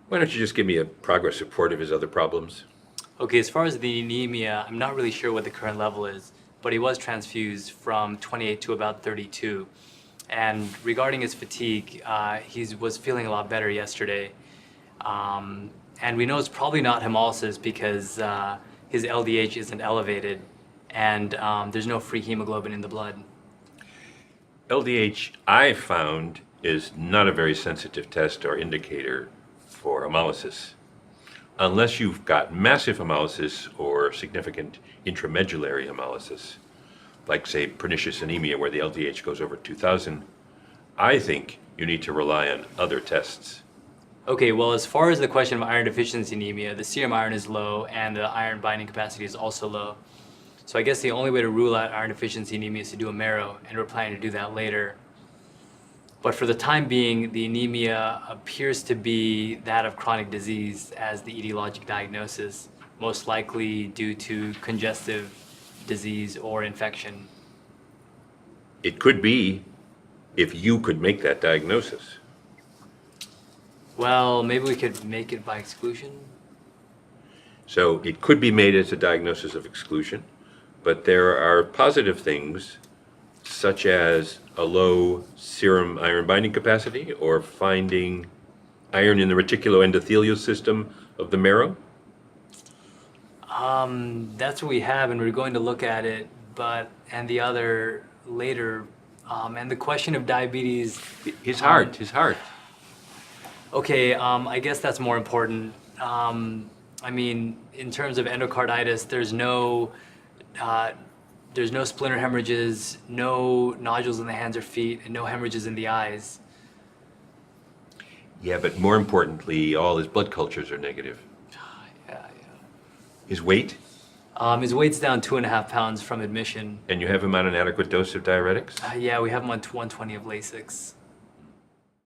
Why don't you just give me a progress report of his other problems? Okay, as far as the anemia, I'm not really sure what the current level is, but he was transfused from 28 to about 32. And regarding his fatigue, he was feeling a lot better yesterday. And we know it's probably not hemolysis because his LDH isn't elevated and there's no free hemoglobin in the blood. LDH, I found, is not a very sensitive test or indicator for hemolysis. Unless you've got massive hemolysis or significant intramedullary hemolysis, like, say, pernicious anemia where the LDH goes over 2,000, I think you need to rely on other tests. Okay, well, as far as the question of iron deficiency anemia, the serum iron is low and the iron binding capacity is also low. So I guess the only way to rule out iron deficiency anemia is to do a marrow, and we're planning to do that later. But for the time being, the anemia appears to be that of chronic disease as the etiologic diagnosis, most likely due to congestive disease or infection. It could be if you could make that diagnosis. Well, maybe we could make it by exclusion. So it could be made as a diagnosis of exclusion, but there are positive things such as a low serum iron binding capacity or finding iron in the reticuloendothelial system of the marrow. That's what we have, and we're going to look at it, and the other later. And the question of diabetes. His heart. Okay, I guess that's more important. I mean, in terms of endocarditis, there's no splinter hemorrhages, no nodules in the hands or feet, and no hemorrhages in the eyes. Yeah, but more importantly, all his blood cultures are negative. Yeah. His weight? His weight's down 2.5 pounds from admission. And you have him on an adequate dose of diuretics? Yeah, we have him on 120 of Lasix.